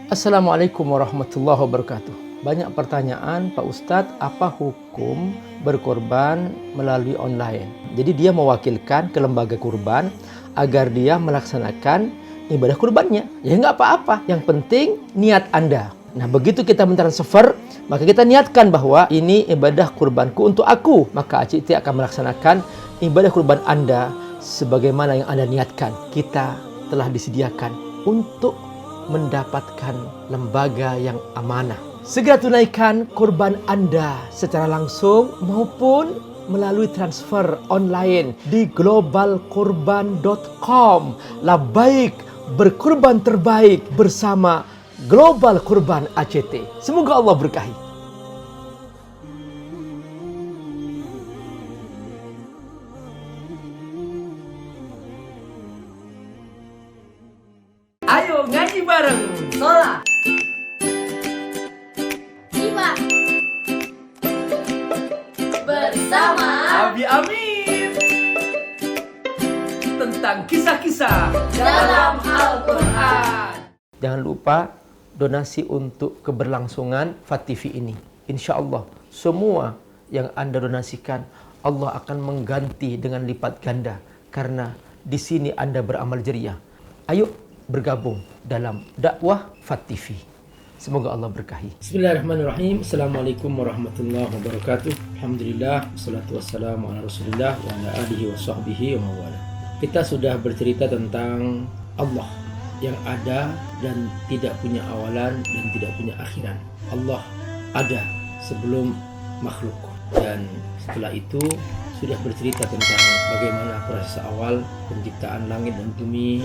Assalamualaikum warahmatullahi wabarakatuh. Banyak pertanyaan, Pak Ustadz, apa hukum berkorban melalui online? Jadi dia mewakilkan ke lembaga kurban agar dia melaksanakan ibadah kurbannya. Ya nggak apa-apa, yang penting niat Anda. Nah begitu kita mentransfer, maka kita niatkan bahwa ini ibadah kurbanku untuk aku. Maka ACT akan melaksanakan ibadah kurban Anda sebagaimana yang Anda niatkan. Kita telah disediakan untuk mendapatkan lembaga yang amanah. Segera tunaikan kurban Anda secara langsung maupun melalui transfer online di globalkurban.com. Labaik, berkurban terbaik bersama Global Kurban ACT. Semoga Allah berkahi. Ayo ngaji bareng. Sholat, simak bersama Abi Amin tentang kisah-kisah dalam Al-Quran. Jangan lupa donasi untuk keberlangsungan FAT TV ini. Insya Allah semua yang Anda donasikan Allah akan mengganti dengan lipat ganda karena di sini Anda beramal jariah. Ayo bergabung dalam dakwah FAT TV. Semoga Allah berkahi. Bismillahirrahmanirrahim. Assalamualaikum warahmatullahi wabarakatuh. Alhamdulillah, wassalatu wassalamu ala Rasulillah wa ala alihi wa sahbihi wa mawala. Kita sudah bercerita tentang Allah yang ada dan tidak punya awalan dan tidak punya akhiran. Allah ada sebelum makhluk, dan setelah itu sudah bercerita tentang bagaimana proses awal penciptaan langit dan bumi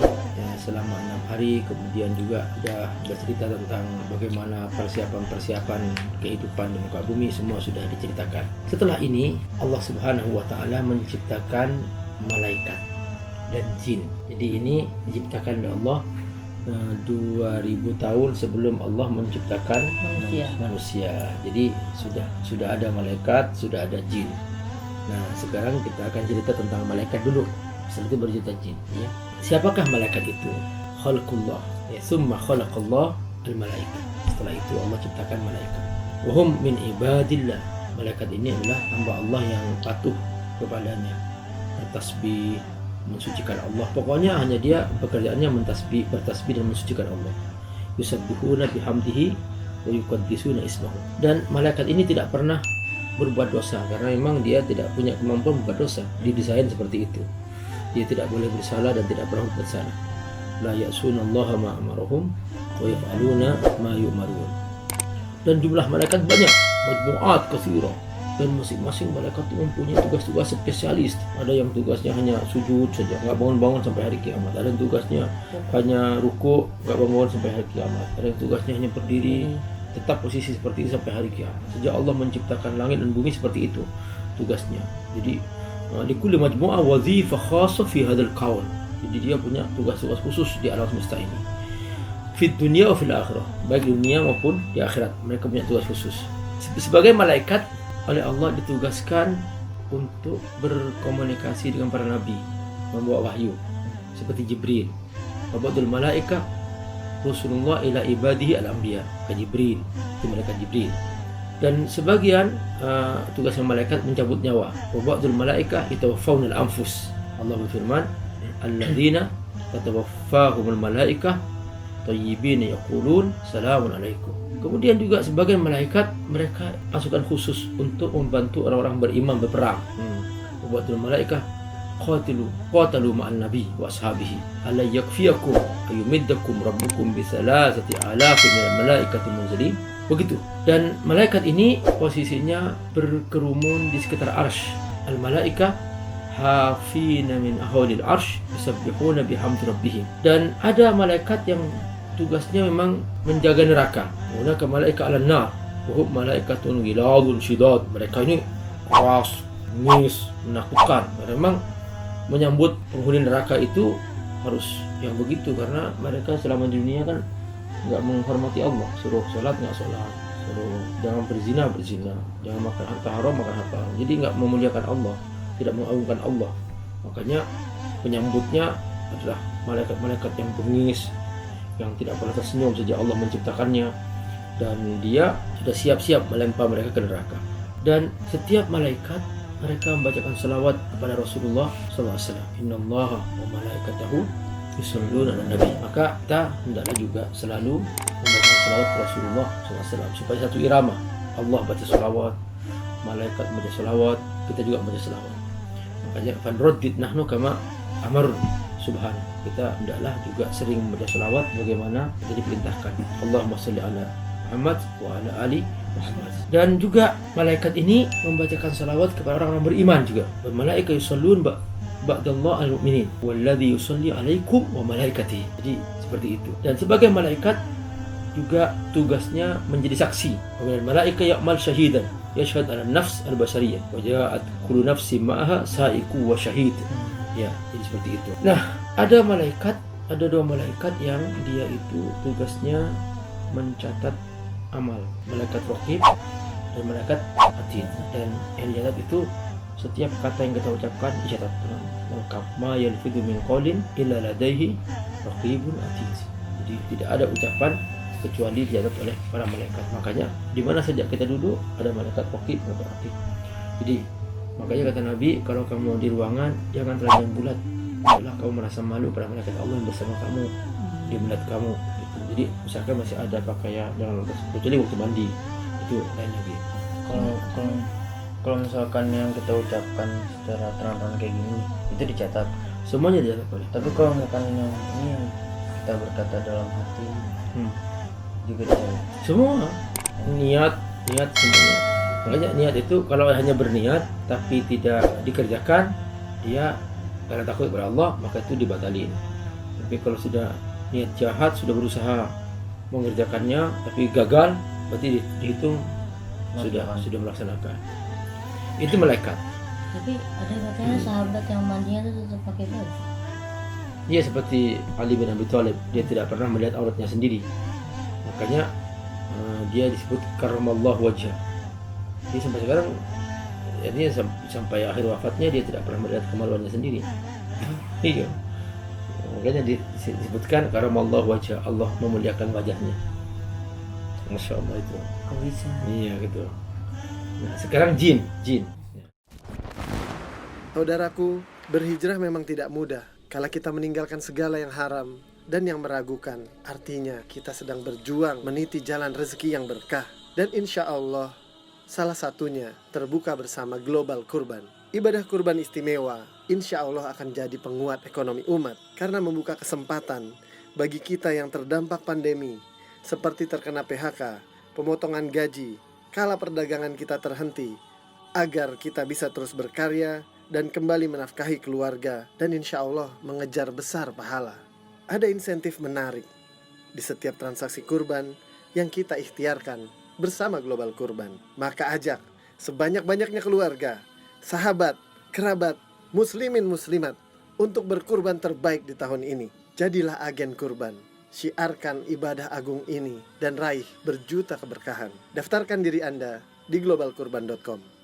selama 6 hari. Kemudian juga sudah bercerita tentang bagaimana persiapan kehidupan di muka bumi, semua sudah diceritakan. Setelah ini Allah Subhanahu wa taala menciptakan malaikat dan jin. Jadi ini diciptakan oleh Allah 2000 tahun sebelum Allah menciptakan manusia. Jadi sudah ada malaikat, sudah ada jin. Nah, sekarang kita akan cerita tentang malaikat dulu. Setelah itu bercerita jin. Ya. Siapakah malaikat itu? Khalqullah. Ya, summa khalaqallah al-malaikat. Setelah itu Allah ciptakan malaikat. Wahum min ibadillah. Malaikat ini adalah hamba Allah yang patuh kepadanya. Bertasbih, mensucikan Allah. Pokoknya hanya dia pekerjaannya bertasbih dan mensucikan Allah. Yusabbihuna bihamdihi wa yuqaddisuna ismahu. Dan malaikat ini tidak pernah berbuat dosa karena memang dia tidak punya kemampuan berbuat dosa. Didesain seperti itu. Dia tidak boleh bersalah dan tidak pernah bersalah. La ya'sunallaha ma amarahum wa yaf'aluna ma yu'marun. Dan jumlah malaikat banyak, majmu'at katsirah. Dan masing-masing malaikat itu mempunyai tugas-tugas spesialis. Ada yang tugasnya hanya sujud saja, nggak bangun-bangun sampai hari kiamat. Ada yang tugasnya hanya ruku, nggak bangun sampai hari kiamat. Ada yang tugasnya hanya berdiri, tetap posisi seperti itu sampai hari kiamat. Sejak Allah menciptakan langit dan bumi seperti itu tugasnya. Jadi likulli majmu'ah wazifah khassa fi hadzal qaul. Jadi dia punya tugas-tugas khusus di alam semesta ini. Fid dunya wa fil akhirah. Baik di dunia maupun di akhirat mereka punya tugas khusus. Sebagai malaikat oleh Allah ditugaskan untuk berkomunikasi dengan para nabi, membawa wahyu seperti Jibril. Wabadul malaika Rasulullah ila ibadihi al-anbiya, ke Jibril, itu malaikat Jibril. Dan sebagian tugasnya malaikat mencabut nyawa. Wabadul malaika yatawaffawna al-anfus. Allah berfirman, alladzina tatawaffahumul malaika thayyibina yaqulun salamun alaikum. Kemudian juga sebagian malaikat mereka pasukan khusus untuk membantu orang-orang beriman berperang. Wabadul malaika qatalu ma'an nabi wa ashabihi alla yakfiyakum ayumiddakum rabbukum bi salasati alafin minal malaikati munzalin. Begitu. Dan malaikat ini posisinya berkerumun di sekitar arsy. Al malaika hafina min ahwalil arsy yusabbihuna bihamdi rabbihim. Dan ada malaikat yang tugasnya memang menjaga neraka. Hunaka malaikat al-nar wa hum malaikatun ghiladun shidad. Mereka ini keras, bengis, menakutkan. Memang menyambut penghuni neraka itu harus yang begitu karena mereka selama di dunia kan nggak menghormati Allah. Suruh sholat nggak sholat, suruh jangan berzina, jangan makan harta haram, makan harta haram. Jadi nggak memuliakan Allah, tidak mengagungkan Allah. Makanya penyambutnya adalah malaikat-malaikat yang bengis, yang tidak pernah tersenyum sejak Allah menciptakannya, dan dia sudah siap-siap melempar mereka ke neraka. Dan setiap malaikat mereka membacakan salawat kepada Rasulullah SAW. Innallaha wa malaikatahu yusholluna 'alan nabi. Maka kita hendaklah juga selalu membaca salawat ke Rasulullah SAW supaya satu irama. Allah baca salawat, malaikat baca salawat, kita juga baca salawat. Makanya fanraddid nahnu kama amar subhanahu. Kita hendaklah juga sering membaca salawat bagaimana kita diperintahkan. Allahumma sholli ala Muhammad wa ala ali Muhammad. Dan juga malaikat ini membacakan salawat kepada orang-orang beriman juga. Malaika yushollun ba'dallah al-mu'minin walladzi yusolli alaikum wa malaikatihi. Jadi seperti itu. Dan sebagai malaikat juga tugasnya menjadi saksi. Wa malaika ya'mal syahidan yashhad ala nafs al-basariyah wa ja'at kullu nafsin ma'aha sa'iqu wa syahid. Ya, jadi seperti itu. Nah, ada dua malaikat yang dia itu tugasnya mencatat amal, malaikat raqib dan malaikat atid. Dan yang dicatat itu setiap kata yang kita ucapkan dicatat dengan lengkap. Ma yalfidu min qawlin illa ladaihi raqibun atid. Jadi tidak ada ucapan kecuali dicatat oleh para malaikat. Makanya di mana saja kita duduk ada malaikat raqib dan atid. Jadi makanya kata Nabi, kalau kamu di ruangan jangan telanjang bulat. Janganlah kamu merasa malu pada malaikat Allah yang bersama kamu, dia melihat kamu. Jadi misalkan masih ada pakaian dalam kecuali waktu mandi, itu lain lagi. Kalau misalkan yang kita ucapkan secara terang-terangan kayak gini itu dicatat, Semuanya dicatat boleh. tapi kalau misalkan yang ini yang kita berkata dalam hati juga dicatat. Semua niat semuanya. Makanya niat itu kalau hanya berniat tapi tidak dikerjakan, dia karena takut kepada Allah maka itu dibatalin. Tapi kalau sudah niat jahat, sudah berusaha mengerjakannya tapi gagal, berarti dihitung sudah melaksanakan. Itu malaikat. Tapi ada katanya sahabat yang mandinya tuh tetap pakai baju. Iya, seperti Ali bin Abi Thalib, dia tidak pernah melihat auratnya sendiri. Makanya dia disebut karramallahu wajhah. Dia sampai sekarang, artinya sampai akhir wafatnya dia tidak pernah melihat kemaluannya sendiri. Iya. Makanya disebutkan karramallahu wajhah, Allah memuliakan wajahnya. Masya Allah itu. Kok bisa? Iya gitu. Nah, sekarang jin. Saudaraku, berhijrah memang tidak mudah. Kala kita meninggalkan segala yang haram dan yang meragukan, artinya kita sedang berjuang meniti jalan rezeki yang berkah. Dan insya Allah, salah satunya terbuka bersama Global Kurban. Ibadah kurban istimewa, insya Allah akan jadi penguat ekonomi umat karena membuka kesempatan bagi kita yang terdampak pandemi, seperti terkena PHK, pemotongan gaji, kala perdagangan kita terhenti, agar kita bisa terus berkarya dan kembali menafkahi keluarga dan insya Allah mengejar besar pahala. Ada insentif menarik di setiap transaksi kurban yang kita ikhtiarkan bersama Global Kurban. Maka ajak sebanyak-banyaknya keluarga, sahabat, kerabat, muslimin muslimat untuk berkurban terbaik di tahun ini. Jadilah agen kurban. Syiarkan ibadah agung ini dan raih berjuta keberkahan. Daftarkan diri Anda di globalkurban.com.